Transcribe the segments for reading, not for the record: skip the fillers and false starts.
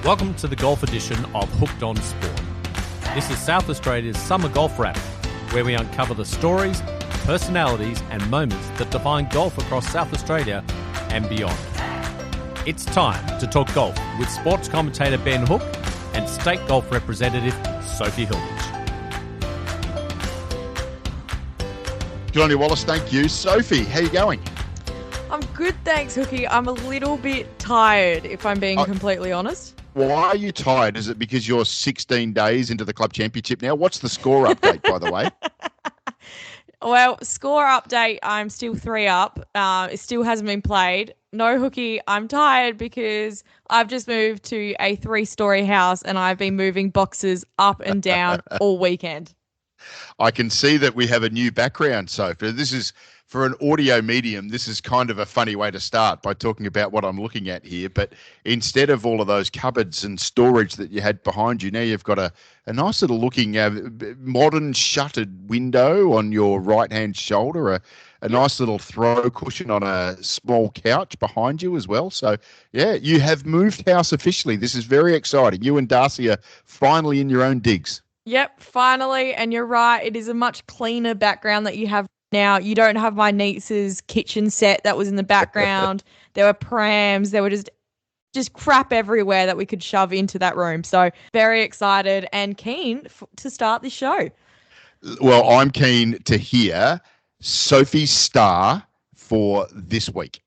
Welcome to the golf edition of Hooked on Sport. This is South Australia's summer golf wrap, where we uncover the stories, personalities and moments that define golf across South Australia and beyond. It's time to talk golf with sports commentator Ben Hook and state golf representative Sophie Hilditch. Good on you, Wallace. Thank you. Sophie, how you going? I'm good, thanks, Hookie. I'm a little bit tired, if I'm being completely honest. Why are you tired? Is it because you're 16 days into the club championship now? What's the score update, by the way? Well, score update, I'm still 3 up. It still hasn't been played. No, Hookie, I'm tired because I've just moved to a 3-story house and I've been moving boxes up and down all weekend. I can see that we have a new background, Sophie. This is, for an audio medium, this is kind of a funny way to start by talking about what I'm looking at here. But instead of all of those cupboards and storage that you had behind you, now you've got a nice little looking modern shuttered window on your right-hand shoulder, a nice little throw cushion on a small couch behind you as well. So, yeah, you have moved house officially. This is very exciting. You and Darcy are finally in your own digs. Yep, finally. And you're right. It is a much cleaner background that you have now. You don't have my niece's kitchen set that was in the background. There were prams. There were just crap everywhere that we could shove into that room. So very excited and keen to start this show. Well, I'm keen to hear Sophie's star for this week.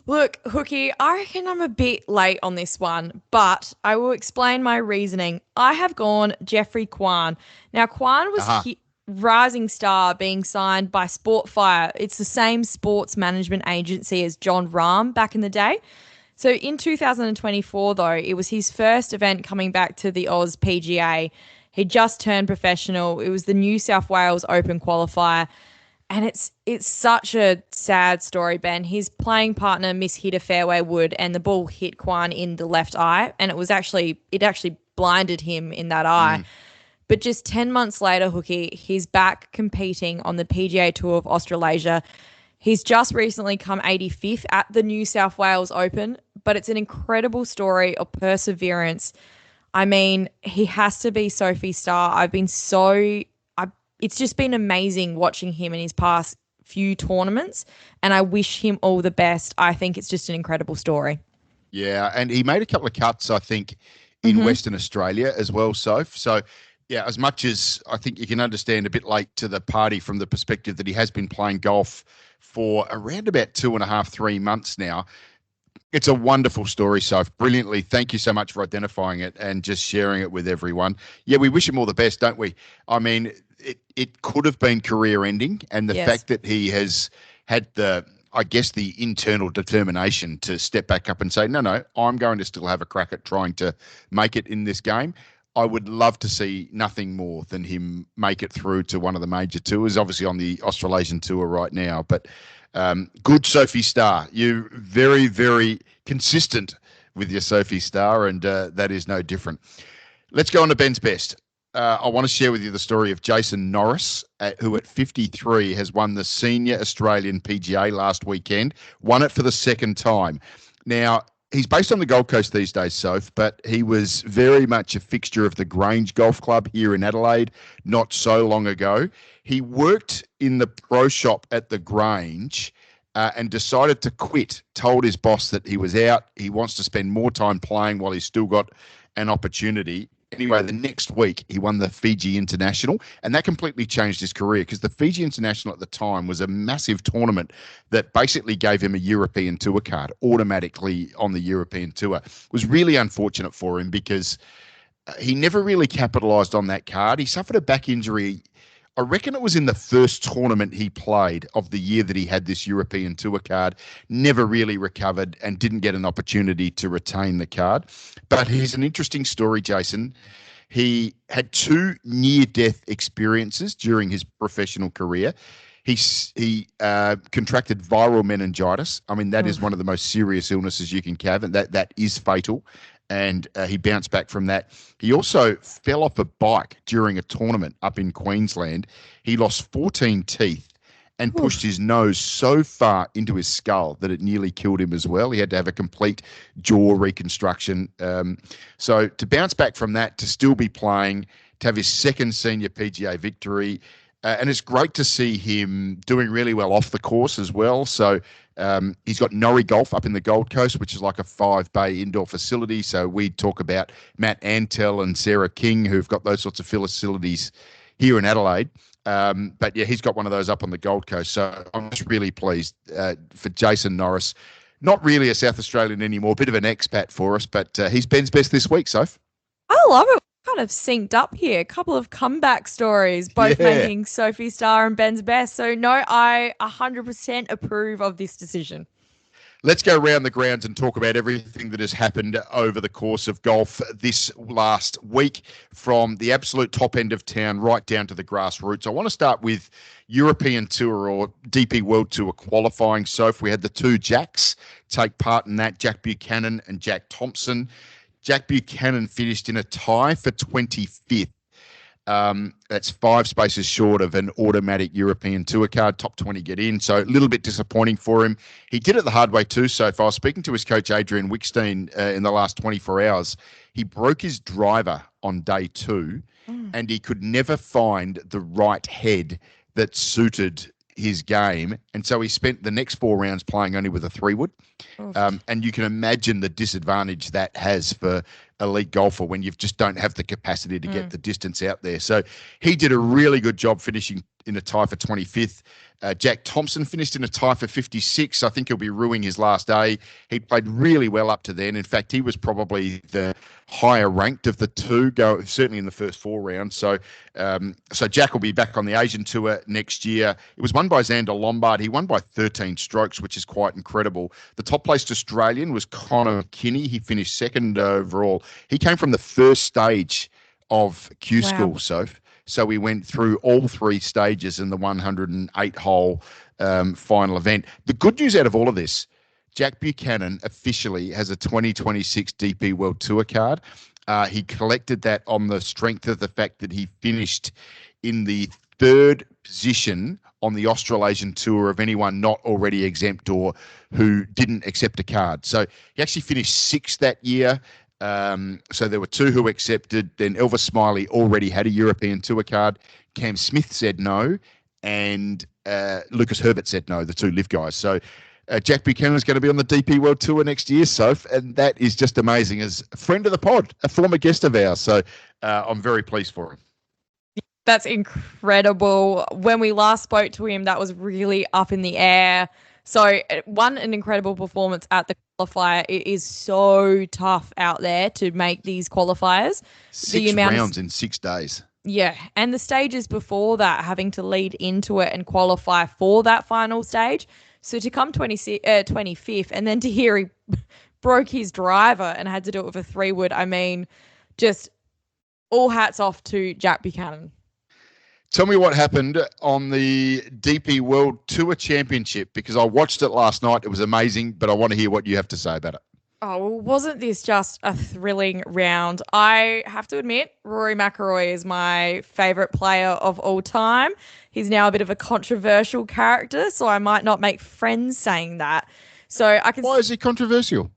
Look, Hookie, I reckon I'm a bit late on this one, but I will explain my reasoning. I have gone Jeffrey Kwan. Now, Kwan was rising star being signed by Sportfire. It's the same sports management agency as John Rahm back in the day. So in 2024, though, it was his first event coming back to the Oz PGA. He just turned professional. It was the New South Wales Open qualifier. And it's such a sad story, Ben. His playing partner mishit a fairway wood and the ball hit Kwan in the left eye, and it actually blinded him in that eye. But just 10 months later, Hookie, he's back competing on the PGA Tour of Australasia. He's just recently come 85th at the New South Wales Open, but it's an incredible story of perseverance. I mean, he has to be Sophie's star. It's just been amazing watching him in his past few tournaments, and I wish him all the best. I think it's just an incredible story. Yeah, and he made a couple of cuts, I think, in Western Australia as well, Soph. So, yeah, as much as I think you can understand a bit late to the party from the perspective that he has been playing golf for around about 2.5, 3 months now, it's a wonderful story, Soph. Brilliantly. Thank you so much for identifying it and just sharing it with everyone. Yeah, we wish him all the best, don't we? I mean, it could have been career-ending, and the fact that he has had the internal determination to step back up and say, no, I'm going to still have a crack at trying to make it in this game. I would love to see nothing more than him make it through to one of the major tours, obviously on the Australasian tour right now. But good Sophie Star. You're very, very consistent with your Sophie Star, and that is no different. Let's go on to Ben's Best. I want to share with you the story of Jason Norris, who at 53 has won the Senior Australian PGA last weekend, won it for the second time. Now, he's based on the Gold Coast these days, Soph, but he was very much a fixture of the Grange Golf Club here in Adelaide not so long ago. He worked in the pro shop at the Grange and decided to quit, told his boss that he was out. He wants to spend more time playing while he's still got an opportunity. Anyway, the next week he won the Fiji International, and that completely changed his career because the Fiji International at the time was a massive tournament that basically gave him a European Tour card automatically on the European Tour. It was really unfortunate for him because he never really capitalised on that card. He suffered a back injury. I reckon it was in the first tournament he played of the year that he had this European Tour card, never really recovered and didn't get an opportunity to retain the card. But here's an interesting story, Jason. He had 2 near-death experiences during his professional career. He contracted viral meningitis. I mean, that is one of the most serious illnesses you can have, and that is fatal. And he bounced back from that. He also fell off a bike during a tournament up in Queensland. He lost 14 teeth and pushed his nose so far into his skull that it nearly killed him as well. He had to have a complete jaw reconstruction. So to bounce back from that, to still be playing, to have his second senior PGA victory, and it's great to see him doing really well off the course as well. So he's got Norrie Golf up in the Gold Coast, which is like a 5-bay indoor facility. So we talk about Matt Antel and Sarah King, who've got those sorts of facilities here in Adelaide. But yeah, he's got one of those up on the Gold Coast. So I'm just really pleased for Jason Norris. Not really a South Australian anymore, a bit of an expat for us, but he's Ben's best this week, Soph. I love it. Kind of synced up here. A couple of comeback stories, both making Sophie star and Ben's best. So no, I 100% approve of this decision. Let's go around the grounds and talk about everything that has happened over the course of golf this last week, from the absolute top end of town right down to the grassroots. I want to start with European Tour or DP World Tour qualifying. So if we had the two Jacks take part in that, Jack Buchanan and Jack Thompson. Jack Buchanan finished in a tie for 25th. That's 5 spaces short of an automatic European Tour card. Top 20 get in. So a little bit disappointing for him. He did it the hard way too. So if I was speaking to his coach, Adrian Wickstein, in the last 24 hours, he broke his driver on day 2 and he could never find the right head that suited his game. And so he spent the next 4 rounds playing only with a 3-wood. And you can imagine the disadvantage that has for elite golfer when you just don't have the capacity to get the distance out there. So he did a really good job finishing in a tie for 25th. Jack Thompson finished in a tie for 56. I think he'll be ruining his last day. He played really well up to then. In fact, he was probably the higher ranked of the two, certainly in the first 4 rounds. So Jack will be back on the Asian Tour next year. It was won by Xander Lombard. He won by 13 strokes, which is quite incredible. The top placed Australian was Connor McKinney. He finished second overall. He came from the first stage of Q School, So we went through all 3 stages in the 108-hole final event. The good news out of all of this, Jack Buchanan officially has a 2026 DP World Tour card. He collected that on the strength of the fact that he finished in the 3rd position on the Australasian Tour of anyone not already exempt or who didn't accept a card. So he actually finished 6th that year. So there were 2 who accepted. Then Elvis Smiley already had a European Tour card. Cam Smith said no, and Lucas Herbert said no, the 2 live guys. So Jack Buchanan is going to be on the DP World Tour next year, Soph, and that is just amazing. As a friend of the pod, a former guest of ours, so I'm very pleased for him. That's incredible. When we last spoke to him, that was really up in the air. So an incredible performance at the qualifier. It is so tough out there to make these qualifiers. 6 rounds in 6 days. Yeah, and the stages before that, having to lead into it and qualify for that final stage. So to come 25th and then to hear he broke his driver and had to do it with a 3-wood, I mean, just all hats off to Jack Buchanan. Tell me what happened on the DP World Tour Championship, because I watched it last night. It was amazing, but I want to hear what you have to say about it. Oh, well, wasn't this just a thrilling round? I have to admit, Rory McIlroy is my favourite player of all time. He's now a bit of a controversial character, so I might not make friends saying that. So I can. Why is he controversial?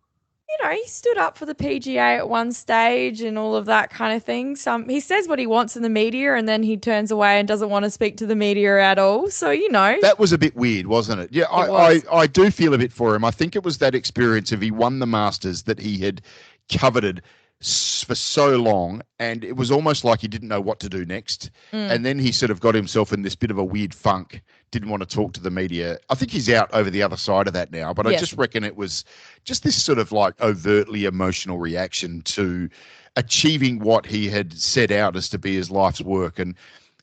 You know, he stood up for the PGA at one stage and all of that kind of thing. He says what he wants in the media and then he turns away and doesn't want to speak to the media at all. So, you know. That was a bit weird, wasn't it? Yeah, I do feel a bit for him. I think it was that experience of he won the Masters that he had coveted for so long, and it was almost like he didn't know what to do next. And then he sort of got himself in this bit of a weird funk, didn't want to talk to the media. I think he's out over the other side of that now, but I just reckon it was just this sort of like overtly emotional reaction to achieving what he had set out as to be his life's work. And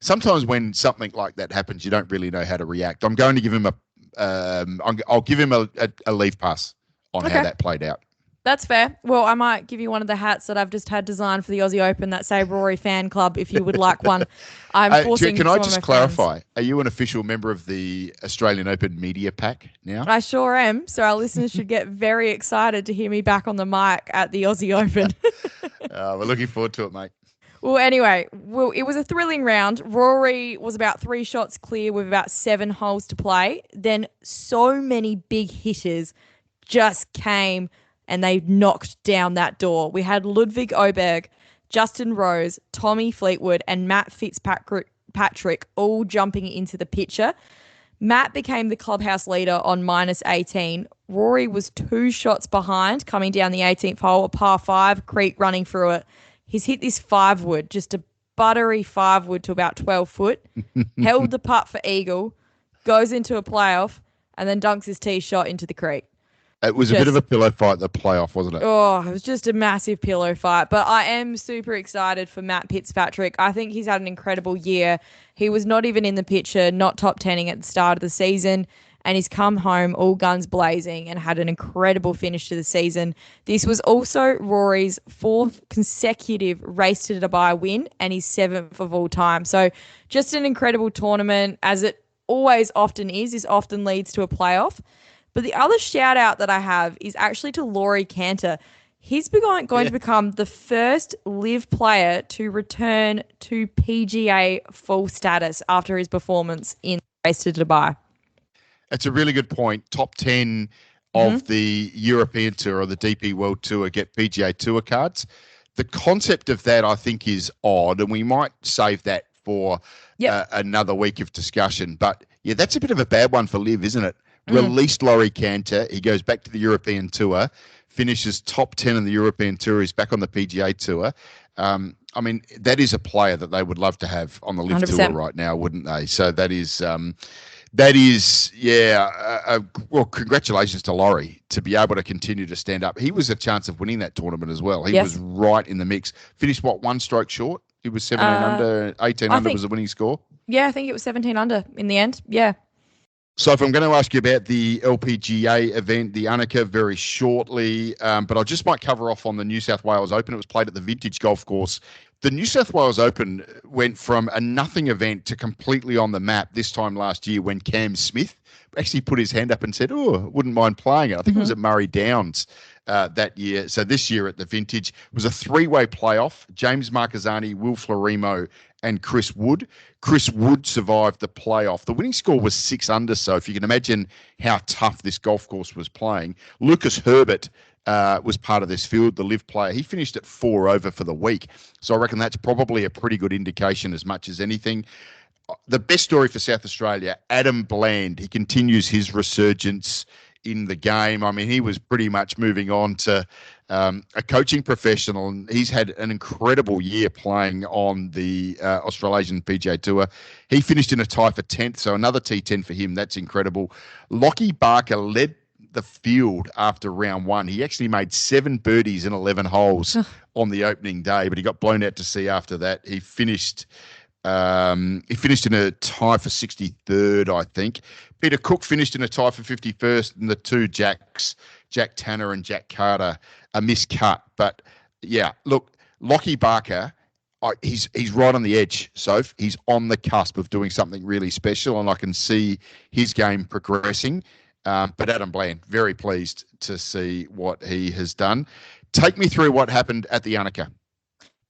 sometimes when something like that happens, you don't really know how to react. I'm going to give him I'll give him a leave pass on how that played out. That's fair. Well, I might give you one of the hats that I've just had designed for the Aussie Open that say Rory Fan Club if you would like one. I'm forcing Can I just clarify? Friends. Are you an official member of the Australian Open Media Pack now? I sure am. So our listeners should get very excited to hear me back on the mic at the Aussie Open. We're looking forward to it, mate. Well, anyway, it was a thrilling round. Rory was about 3 shots clear with about 7 holes to play. Then so many big hitters just came and they knocked down that door. We had Ludwig Oberg, Justin Rose, Tommy Fleetwood, and Matt Fitzpatrick all jumping into the picture. Matt became the clubhouse leader on -18. Rory was 2 shots behind coming down the 18th hole, a par 5, creek running through it. He's hit this 5-wood, just a buttery 5-wood to about 12 foot, held the putt for eagle, goes into a playoff, and then dunks his tee shot into the creek. It was a bit of a pillow fight, the playoff, wasn't it? Oh, it was just a massive pillow fight. But I am super excited for Matt Fitzpatrick. I think he's had an incredible year. He was not even in the picture, not top 10ing at the start of the season, and he's come home all guns blazing and had an incredible finish to the season. This was also Rory's 4th consecutive race to Dubai win and his 7th of all time. So just an incredible tournament, as it always often is. This often leads to a playoff. But the other shout out that I have is actually to Laurie Cantor. He's going to become the first live player to return to PGA full status after his performance in the race to Dubai. That's a really good point. Top 10 of the European Tour or the DP World Tour get PGA Tour cards. The concept of that, I think, is odd, and we might save that for another week of discussion. But, yeah, that's a bit of a bad one for live, isn't it? Released Laurie Cantor. He goes back to the European Tour, finishes top 10 in the European Tour. He's back on the PGA Tour. I mean, that is a player that they would love to have on the LIV 100%. Tour right now, wouldn't they? So that is, well, congratulations to Laurie to be able to continue to stand up. He was a chance of winning that tournament as well. He was right in the mix. Finished, 1 stroke short? He was 17 under, 18 under was the winning score? Yeah, I think it was 17 under in the end. Yeah. So if I'm going to ask you about the LPGA event, the Annika, very shortly, but I just might cover off on the New South Wales Open. It was played at the Vintage Golf Course. The New South Wales Open went from a nothing event to completely on the map this time last year when Cam Smith actually put his hand up and said, wouldn't mind playing it. I think it was at Murray Downs that year. So this year at the Vintage was a 3-way playoff. James Marquezani, Will Florimo, and Chris Wood. Chris Wood survived the playoff. The winning score was 6 under, so if you can imagine how tough this golf course was playing. Lucas Herbert was part of this field, the live player. He finished at 4 over for the week. So I reckon that's probably a pretty good indication as much as anything. The best story for South Australia, Adam Bland. He continues his resurgence in the game. I mean, he was pretty much moving on to a coaching professional, and he's had an incredible year playing on the Australasian PGA Tour. He finished in a tie for 10th, so another T10 for him. That's incredible. Lockie Barker led the field after round 1. He actually made 7 birdies in 11 holes on the opening day, but he got blown out to sea after that. He finished in a tie for 63rd, I think. Peter Cook finished in a tie for 51st, and the two Jacks, Jack Tanner and Jack Carter, a miscut. But, yeah, look, Lockie Barker, he's right on the edge, Soph. He's on the cusp of doing something really special, and I can see his game progressing. But Adam Bland, very pleased to see what he has done. Take me through what happened at the Annika.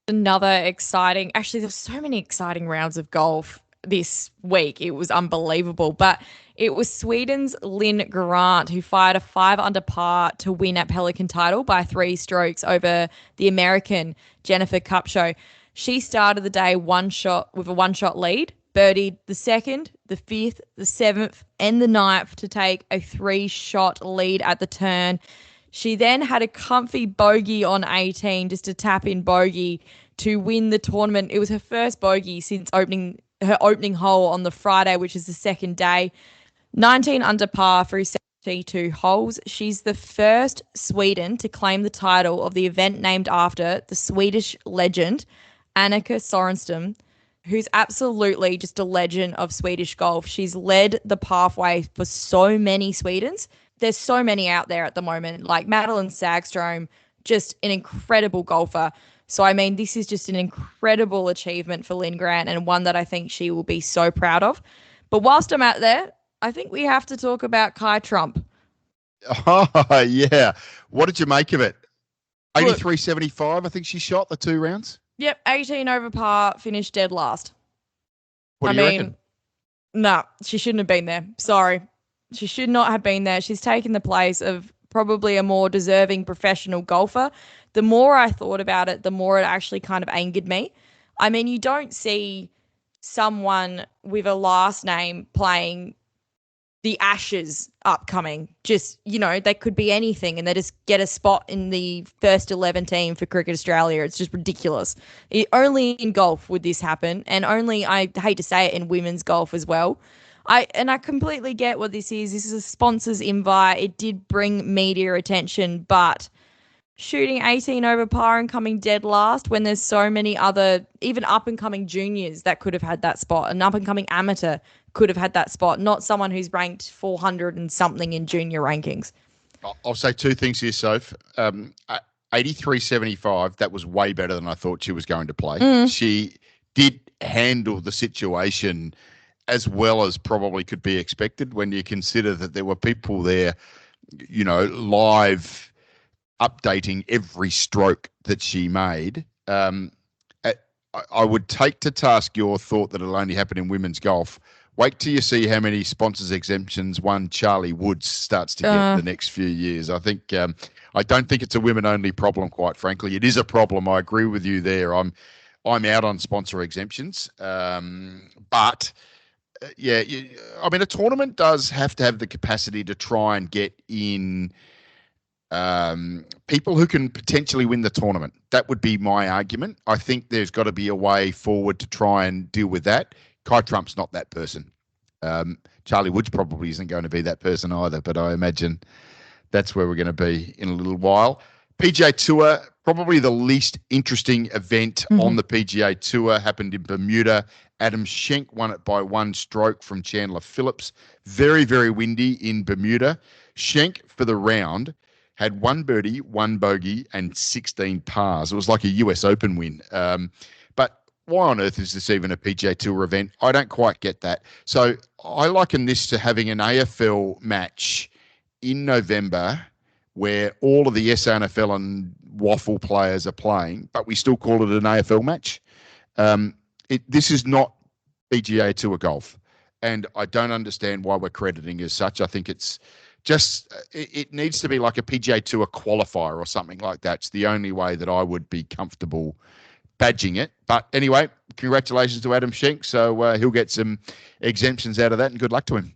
There's so many exciting rounds of golf this week. It was unbelievable. But it was Sweden's Lynn Grant who fired a 5 under par to win at Pelican Title by 3 strokes over the American Jennifer Kupcho. She started the day with a 1-shot lead, birdied the 2nd, the 5th, the 7th, and the 9th to take a 3-shot lead at the turn. She then had a comfy bogey on 18, just a tap-in bogey to win the tournament. It was her first bogey since her opening hole on the Friday, which is the second day. 19 under par through 72 holes. She's the first Sweden to claim the title of the event named after the Swedish legend, Annika Sorenstam, who's absolutely just a legend of Swedish golf. She's led the pathway for so many Swedens. There's so many out there at the moment, like Madeline Sagstrom, just an incredible golfer. So, I mean, this is just an incredible achievement for Lynn Grant and one that I think she will be so proud of. But whilst I'm out there, I think we have to talk about Kai Trump. Oh, yeah. What did you make of it? 83.75, I think she shot the 2 rounds. Yep, 18 over par, finished dead last. What do you reckon? No, she shouldn't have been there. Sorry. She should not have been there. She's taken the place of probably a more deserving professional golfer. The more I thought about it, the more it actually kind of angered me. I mean, you don't see someone with a last name playing the Ashes upcoming. Just, they could be anything and they just get a spot in the first 11 team for Cricket Australia. It's just ridiculous. Only in golf would this happen, and only, I hate to say it, in women's golf as well. I completely get what this is. This is a sponsor's invite. It did bring media attention, but shooting 18 over par and coming dead last when there's so many other, even up-and-coming juniors that could have had that spot. An up-and-coming amateur could have had that spot, not someone who's ranked 400 and something in junior rankings. I'll say two things here, Soph. 83.75, that was way better than I thought she was going to play. She did handle the situation as well as probably could be expected when you consider that there were people there, live updating every stroke that she made. I would take to task your thought that it'll only happen in women's golf. Wait till you see how many sponsors exemptions one Charlie Woods starts to get the next few years. I think I don't think it's a women-only problem, quite frankly. It is a problem. I agree with you there. I'm out on sponsor exemptions, but a tournament does have to have the capacity to try and get in people who can potentially win the tournament. That would be my argument. I think there's got to be a way forward to try and deal with that. Kai Trump's not that person. Charlie Woods probably isn't going to be that person either, but I imagine that's where we're going to be in a little while. PGA Tour, probably the least interesting event on the PGA Tour, happened in Bermuda. Adam Schenk won it by one stroke from Chandler Phillips. Very, very windy in Bermuda. Schenk, for the round, had one birdie, one bogey, and 16 pars. It was like a US Open win. But why on earth is this even a PGA Tour event? I don't quite get that. So I liken this to having an AFL match in November where all of the SANFL and waffle players are playing, but we still call it an AFL match. This is not PGA Tour golf, and I don't understand why we're crediting as such. I think it's just, it needs to be like a PGA Tour qualifier or something like that. It's the only way that I would be comfortable badging it. But anyway, congratulations to Adam Schenk. So he'll get some exemptions out of that, and good luck to him.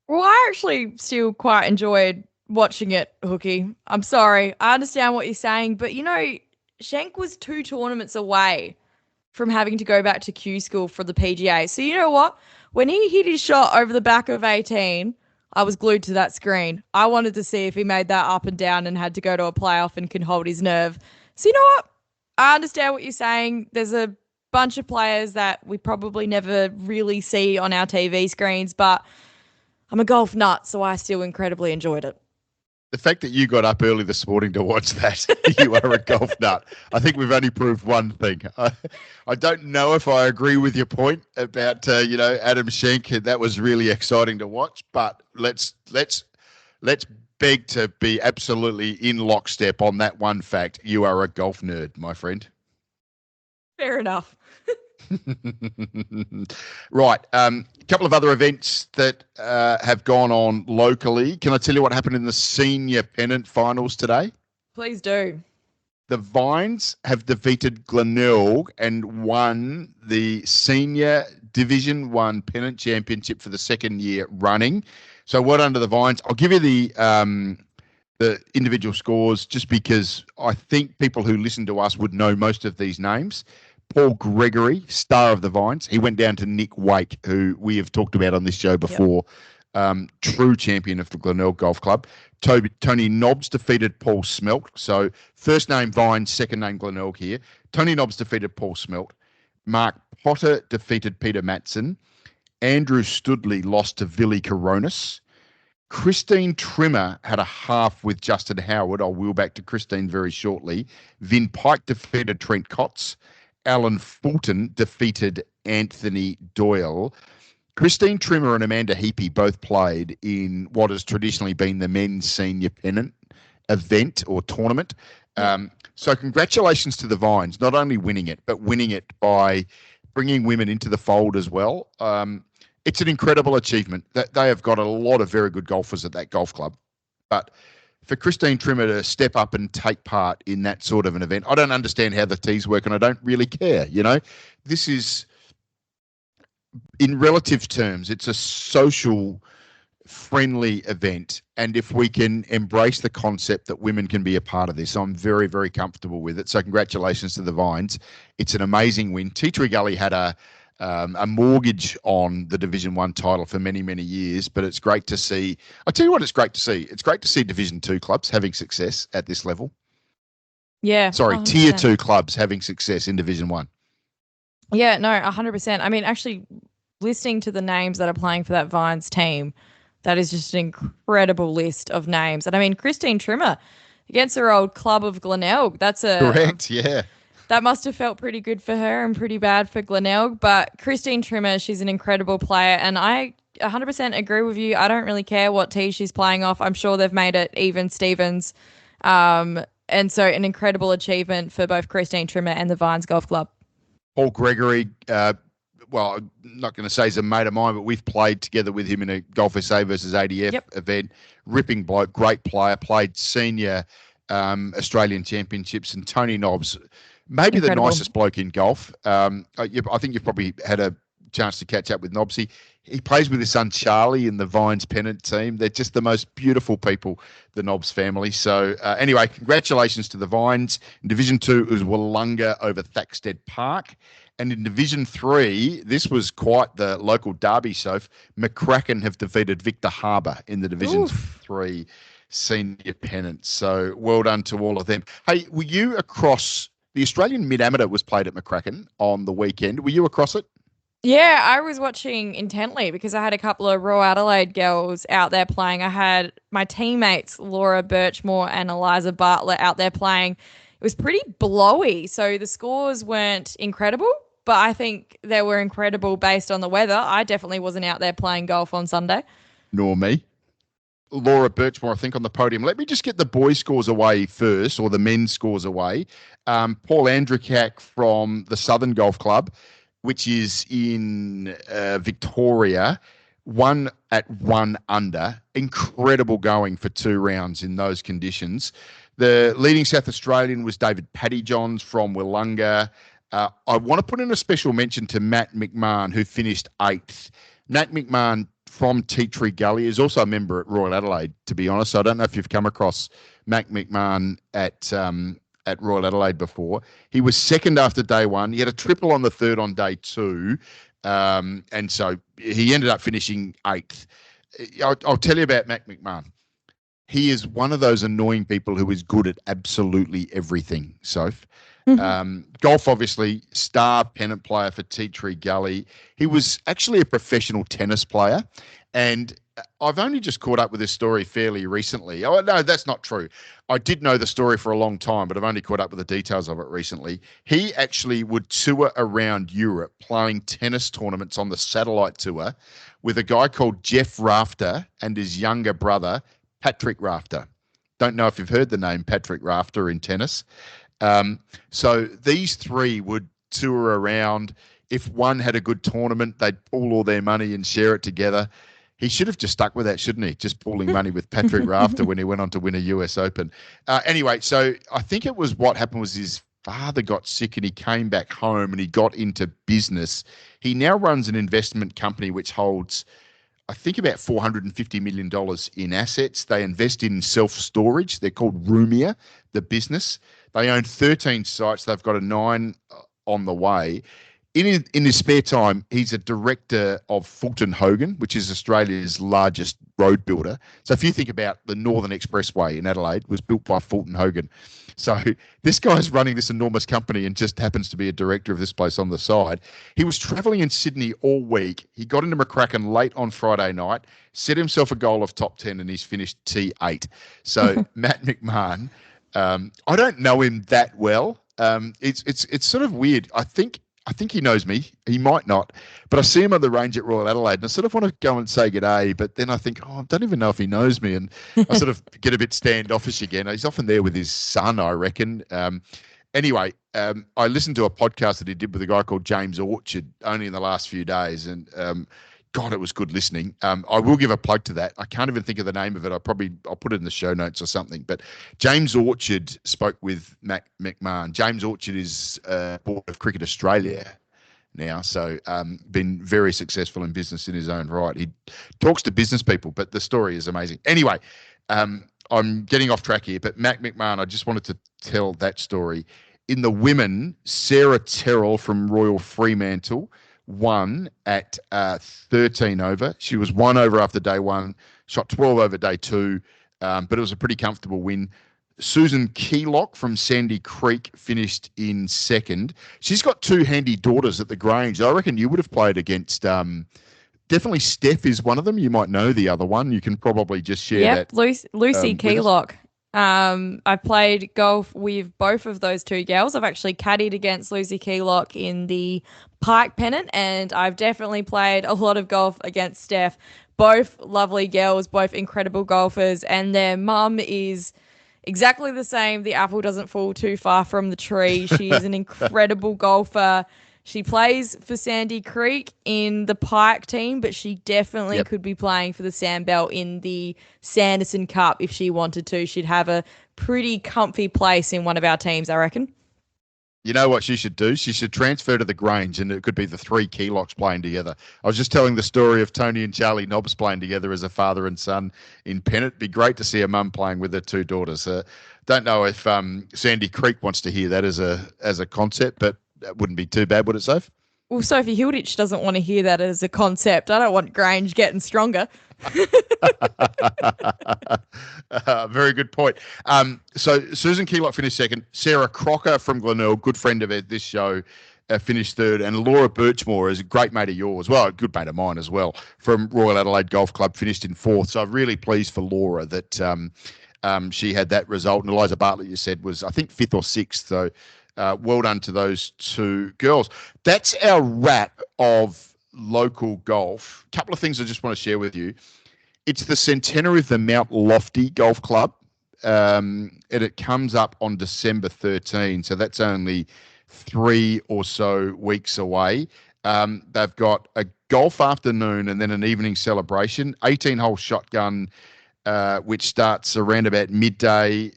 Well, I actually still quite enjoyed watching it, Hookie. I'm sorry. I understand what you're saying, but Schenk was 2 tournaments away from having to go back to Q school for the PGA. So you know what? When he hit his shot over the back of 18, I was glued to that screen. I wanted to see if he made that up and down and had to go to a playoff and can hold his nerve. So you know what? I understand what you're saying. There's a bunch of players that we probably never really see on our TV screens, but I'm a golf nut, so I still incredibly enjoyed it. The fact that you got up early this morning to watch that, you are a golf nut. I think we've only proved one thing. I don't know if I agree with your point about, Adam Schenk. That was really exciting to watch, but let's beg to be absolutely in lockstep on that one fact. You are a golf nerd, my friend. Fair enough. Right. A couple of other events that have gone on locally. Can I tell you what happened in the senior pennant finals today? Please do. The Vines have defeated Glenelg and won the senior Division 1 pennant championship for the second year running. So well done to the Vines. I'll give you the individual scores just because I think people who listen to us would know most of these names. Paul Gregory, star of the Vines. He went down to Nick Wake, who we have talked about on this show before, true champion of the Glenelg Golf Club. Tony Nobbs defeated Paul Smelt. So first name Vines, second name Glenelg here. Tony Nobbs defeated Paul Smelt. Mark Potter defeated Peter Matson. Andrew Studley lost to Villy Coronis. Christine Trimmer had a half with Justin Howard. I'll wheel back to Christine very shortly. Vin Pike defeated Trent Kotz. Alan Fulton defeated Anthony Doyle. Christine Trimmer and Amanda Heapy both played in what has traditionally been the men's senior pennant event or tournament. So congratulations to the Vines, not only winning it, but winning it by bringing women into the fold as well. It's an incredible achievement. That they have got a lot of very good golfers at that golf club. But for Christine Trimmer to step up and take part in that sort of an event, I don't understand how the tees work, and I don't really care. This is, in relative terms, it's a social friendly event, and if we can embrace the concept that women can be a part of this, I'm very, very comfortable with it. So congratulations to the Vines. It's an amazing win. Tea Tree Gully had a mortgage on the Division 1 title for many, many years, but it's great to see. I tell you what, it's great to see. It's great to see Division 2 clubs having success at this level. Yeah. Sorry, 100%. Tier 2 clubs having success in Division 1. Yeah, no, 100%. I mean, actually, listening to the names that are playing for that Vines team, that is just an incredible list of names. And I mean, Christine Trimmer against her old club of Glenelg. That's correct. Yeah. That must have felt pretty good for her and pretty bad for Glenelg. But Christine Trimmer, she's an incredible player. And I 100% agree with you. I don't really care what tee she's playing off. I'm sure they've made it even Stevens. And so an incredible achievement for both Christine Trimmer and the Vines Golf Club. Paul Gregory, well, I'm not going to say he's a mate of mine, but we've played together with him in a Golf SA versus ADF event. Ripping bloke, great player, played senior Australian championships. And Tony Nobbs, maybe incredible. The nicest bloke in golf. I think you've probably had a chance to catch up with Nobbs. He plays with his son Charlie in the Vines Pennant team. They're just the most beautiful people, the Nobbs family. So anyway, congratulations to the Vines. In Division 2, it was Wollonga over Thaxted Park. And in Division 3, this was quite the local derby, Soph. McCracken have defeated Victor Harbour in the Division 3 senior pennant. So well done to all of them. Hey, were you across the Australian Mid-Amateur was played at McCracken on the weekend? Were you across it? Yeah, I was watching intently because I had a couple of Royal Adelaide girls out there playing. I had my teammates, Laura Birchmore and Eliza Bartlett, out there playing. It was pretty blowy, so the scores weren't incredible, but I think they were incredible based on the weather. I definitely wasn't out there playing golf on Sunday. Nor me. Laura Birchmore, I think, on the podium. Let me just get the boys' scores away first, or the men's scores away. Paul Andrikak from the Southern Golf Club, which is in Victoria, won at 1 under. Incredible going for 2 rounds in those conditions. The leading South Australian was David Paddyjohns from Wollonga. I want to put in a special mention to Matt McMahon, who finished 8th. Matt McMahon from Tea Tree Gully is also a member at Royal Adelaide, to be honest. I don't know if you've come across Matt McMahon at Royal Adelaide before. He was 2nd after day 1. He had a triple on the 3rd on day 2. And so he ended up finishing 8th. I'll tell you about Matt McMahon. He is one of those annoying people who is good at absolutely everything, Soph. Golf, obviously, star pennant player for Tea Tree Gully. He was actually a professional tennis player, and I've only just caught up with this story fairly recently. Oh, no, that's not true. I did know the story for a long time, but I've only caught up with the details of it recently. He actually would tour around Europe playing tennis tournaments on the satellite tour with a guy called Jeff Rafter and his younger brother, Patrick Rafter. Don't know if you've heard the name Patrick Rafter in tennis. So these 3 would tour around. If one had a good tournament, they'd pool all their money and share it together. He should have just stuck with that, shouldn't he? Just pooling money with Patrick Rafter when he went on to win a US Open. Anyway, so I think it was what happened was his father got sick and he came back home and he got into business. He now runs an investment company which holds, I think, about $450 million in assets. They invest in self-storage. They're called Roomia, the business. They own 13 sites. They've got a 9 on the way. In his spare time, he's a director of Fulton Hogan, which is Australia's largest road builder. So if you think about the Northern Expressway in Adelaide, was built by Fulton Hogan. So this guy's running this enormous company and just happens to be a director of this place on the side. He was travelling in Sydney all week. He got into McCracken late on Friday night, set himself a goal of top 10, and he's finished T8. So Matt McMahon, I don't know him that well. It's sort of weird. I think I think he knows me. He might not, but I see him on the range at Royal Adelaide, and I sort of want to go and say good day, but then I think, I don't even know if he knows me, and I sort of get a bit standoffish again. He's often there with his son, I reckon. Anyway, I listened to a podcast that he did with a guy called James Orchard only in the last few days, and God, it was good listening. I will give a plug to that. I can't even think of the name of it. I'll put it in the show notes or something. But James Orchard spoke with Mac McMahon. James Orchard is board of Cricket Australia now, so been very successful in business in his own right. He talks to business people, but the story is amazing. Anyway, I'm getting off track here, but Mac McMahon, I just wanted to tell that story. In the women, Sarah Terrell from Royal Fremantle won at 13 over. She was 1 over after day one, shot 12 over day two, but it was a pretty comfortable win. Susan Keylock from Sandy Creek finished in second. She's got two handy daughters at the Grange. I reckon you would have played against, definitely Steph is one of them. You might know the other one. You can probably just share that. Lucy Keylock. I've played golf with both of those two girls. I've actually caddied against Lucy Keylock in the Pike Pennant, and I've definitely played a lot of golf against Steph. Both lovely girls, both incredible golfers, and their mum is exactly the same. The apple doesn't fall too far from the tree. She is an incredible golfer. She plays for Sandy Creek in the Pike team, but she definitely could be playing for the Sandbell in the Sanderson Cup if she wanted to. She'd have a pretty comfy place in one of our teams, I reckon. You know what she should do? She should transfer to the Grange, and it could be the three Keylocks playing together. I was just telling the story of Tony and Charlie Nobbs playing together as a father and son in Pennant. It'd be great to see a mum playing with her two daughters. Don't know if Sandy Creek wants to hear that as a concept, but that wouldn't be too bad, would it, Soph? Well, Sophie Hilditch doesn't want to hear that as a concept. I don't want Grange getting stronger. Very good point. So Susan Keylock finished second. Sarah Crocker from Glenelg, good friend of this show, finished third. And Laura Birchmore is a great mate of yours, well, a good mate of mine as well, from Royal Adelaide Golf Club, finished in fourth. So I'm really pleased for Laura that she had that result. And Eliza Bartlett, you said, was, I think, fifth or sixth. So well done to those two girls. That's our wrap of local golf. A couple of things I just want to share with you. It's the centenary of the Mount Lofty Golf Club, and it comes up on December 13, so that's only 3 or so weeks away. They've got a golf afternoon and then an evening celebration, 18-hole shotgun, which starts around about midday.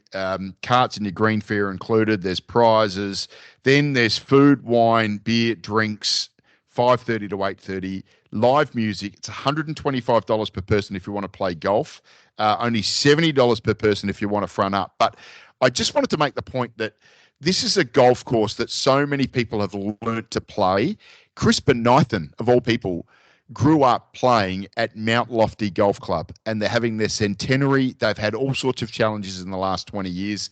Carts and your green fare included. There's prizes. Then there's food, wine, beer, drinks, 5:30 to 8:30. Live music. It's $125 per person if you want to play golf. Only $70 per person if you want to front up. But I just wanted to make the point that this is a golf course that so many people have learnt to play. Chris Benithan, of all people, grew up playing at Mount Lofty Golf Club, and they're having their centenary. They've had all sorts of challenges in the last 20 years,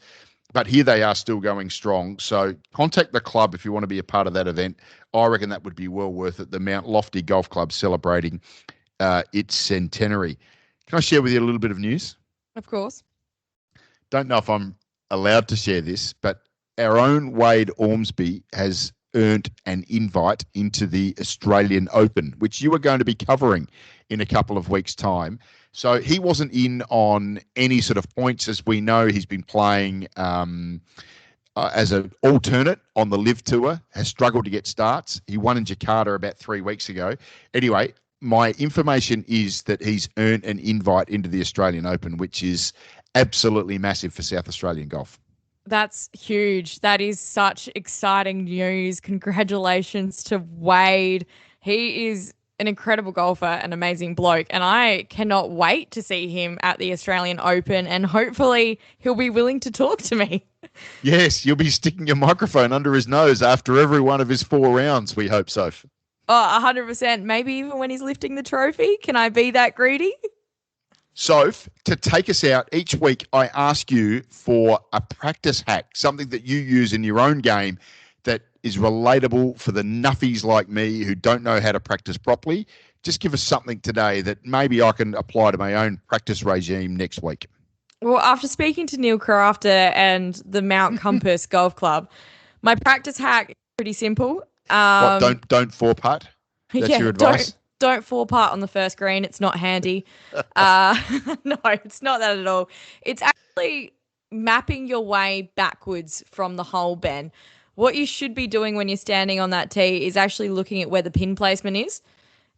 but here they are still going strong. So contact the club if you want to be a part of that event. I reckon that would be well worth it. The Mount Lofty Golf Club celebrating its centenary. Can I share with you a little bit of news? Of course. Don't know if I'm allowed to share this, but our own Wade Ormsby has earned an invite into the Australian Open, which you are going to be covering in a couple of weeks' time. So he wasn't in on any sort of points. As we know, he's been playing as an alternate on the Live Tour, has struggled to get starts. He won in Jakarta about 3 weeks ago. Anyway, my information is that he's earned an invite into the Australian Open, which is absolutely massive for South Australian golf. That's huge. That is such exciting news. Congratulations to Wade. He is an incredible golfer, an amazing bloke, and I cannot wait to see him at the Australian Open, and hopefully he'll be willing to talk to me. Yes, you'll be sticking your microphone under his nose after every one of his 4 rounds, we hope so. Oh, 100%. Maybe even when he's lifting the trophy. Can I be that greedy? Soph, to take us out each week, I ask you for a practice hack, something that you use in your own game that is relatable for the nuffies like me who don't know how to practice properly. Just give us something today that maybe I can apply to my own practice regime next week. Well, after speaking to Neil Crafter and the Mount Compass Golf Club, my practice hack is pretty simple. Don't four putt? That's your advice? Don't fall apart on the first green. It's not handy. No, it's not that at all. It's actually mapping your way backwards from the hole, Ben. What you should be doing when you're standing on that tee is actually looking at where the pin placement is,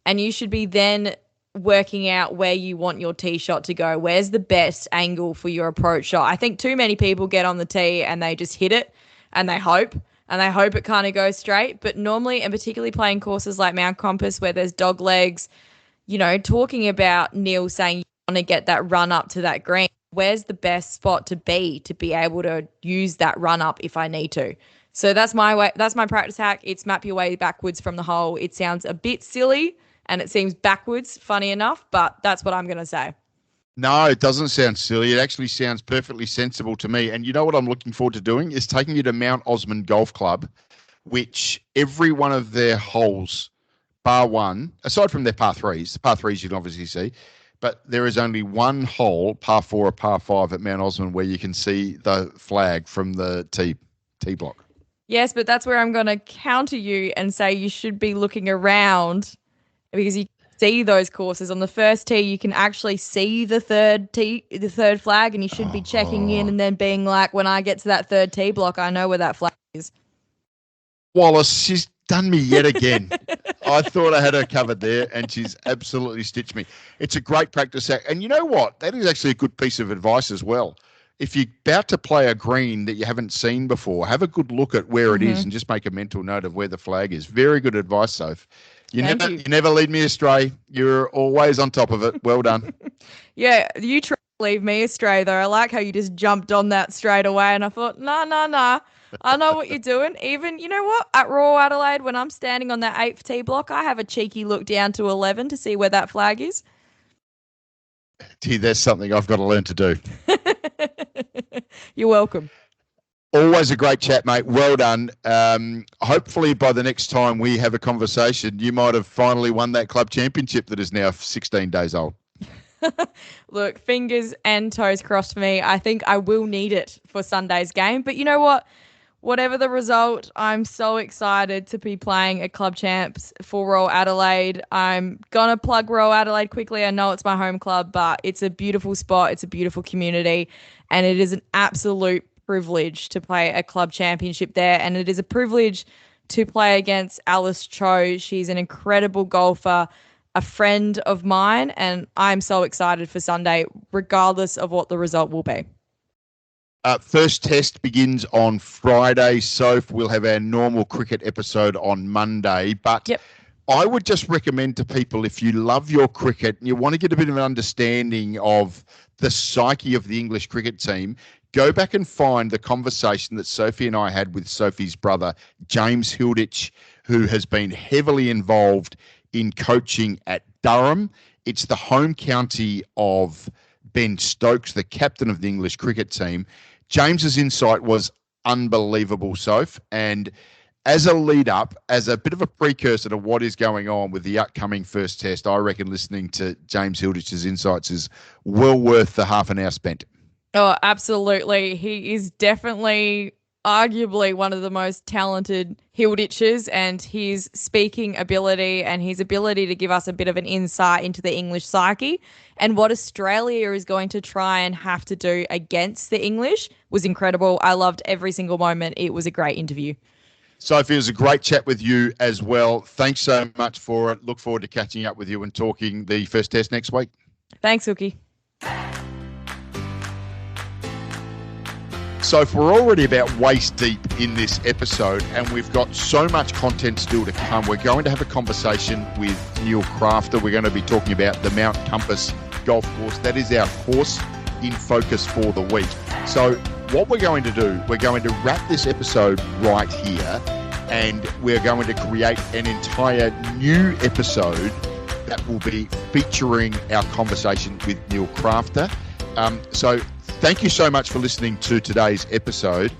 and you should be then working out where you want your tee shot to go. Where's the best angle for your approach shot? I think too many people get on the tee and they just hit it and they hope it kind of goes straight. But normally, and particularly playing courses like Mount Compass where there's dog legs, talking about Neil saying you want to get that run up to that green, where's the best spot to be able to use that run up if I need to? So that's my way. That's my practice hack. It's map your way backwards from the hole. It sounds a bit silly and it seems backwards, funny enough, but that's what I'm going to say. No, it doesn't sound silly. It actually sounds perfectly sensible to me. And you know what I'm looking forward to doing is taking you to Mount Osmond Golf Club, which every one of their holes, bar one, aside from their par threes you can obviously see, but there is only one hole, par 4 or par 5 at Mount Osmond, where you can see the flag from the tee block. Yes, but that's where I'm going to counter you and say you should be looking around, because you see those courses on the first tee. You can actually see the third flag, and you should be checking in and then being like, when I get to that third tee block, I know where that flag is. Wallace, she's done me yet again. I thought I had her covered there, and she's absolutely stitched me. It's a great practice act. And you know what? That is actually a good piece of advice as well. If you're about to play a green that you haven't seen before, have a good look at where it is and just make a mental note of where the flag is. Very good advice, Soph. You never lead me astray. You're always on top of it. Well done. Yeah, you try to leave me astray, though. I like how you just jumped on that straight away, and I thought, nah. I know what you're doing. Even, you know what? At Royal Adelaide, when I'm standing on that 8th tee block, I have a cheeky look down to 11 to see where that flag is. Gee, that's something I've got to learn to do. You're welcome. Always a great chat, mate. Well done. Hopefully by the next time we have a conversation, you might have finally won that club championship that is now 16 days old. Look, fingers and toes crossed for me. I think I will need it for Sunday's game. But you know what? Whatever the result, I'm so excited to be playing at Club Champs for Royal Adelaide. I'm going to plug Royal Adelaide quickly. I know it's my home club, but it's a beautiful spot. It's a beautiful community, and it is an absolute privilege to play a club championship there. And it is a privilege to play against Alice Cho. She's an incredible golfer, a friend of mine, and I'm so excited for Sunday, regardless of what the result will be. First test begins on Friday. Soph, we'll have our normal cricket episode on Monday. But I would just recommend to people, if you love your cricket and you want to get a bit of an understanding of the psyche of the English cricket team, go back and find the conversation that Sophie and I had with Sophie's brother, James Hilditch, who has been heavily involved in coaching at Durham. It's the home county of Ben Stokes, the captain of the English cricket team. James's insight was unbelievable, Soph. And as a lead up, as a bit of a precursor to what is going on with the upcoming first test, I reckon listening to James Hilditch's insights is well worth the half an hour spent. Oh, absolutely. He is definitely arguably one of the most talented Hilditches, and his speaking ability and his ability to give us a bit of an insight into the English psyche and what Australia is going to try and have to do against the English was incredible. I loved every single moment. It was a great interview. Sophie, it was a great chat with you as well. Thanks so much for it. Look forward to catching up with you and talking the first test next week. Thanks, Hookie. So we're already about waist deep in this episode, and we've got so much content still to come. We're going to have a conversation with Neil Crafter. We're going to be talking about the Mount Compass golf course. That is our course in focus for the week. So what we're going to do, we're going to wrap this episode right here, and we're going to create an entire new episode that will be featuring our conversation with Neil Crafter. So thank you so much for listening to today's episode,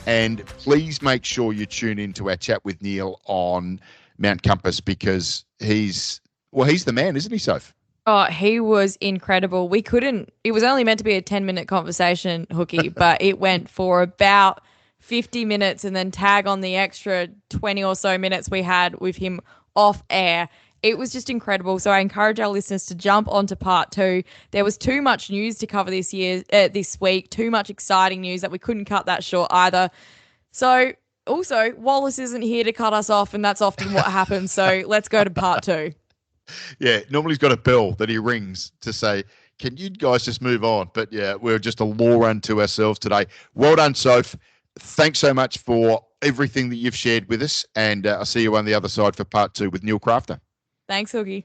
and please make sure you tune into our chat with Neil on Mount Compass, because he's the man, isn't he, Soph? Oh, he was incredible. It was only meant to be a 10-minute conversation, Hookie, but it went for about 50 minutes and then tag on the extra 20 or so minutes we had with him off air. It was just incredible. So I encourage our listeners to jump onto part 2. There was too much news to cover this week, too much exciting news that we couldn't cut that short either. So also, Wallace isn't here to cut us off, and that's often what happens. So let's go to part 2. Yeah, normally he's got a bell that he rings to say, can you guys just move on? But yeah, we're just a law unto ourselves today. Well done, Soph. Thanks so much for everything that you've shared with us. And I'll see you on the other side for part 2 with Neil Crafter. Thanks, Hoogie.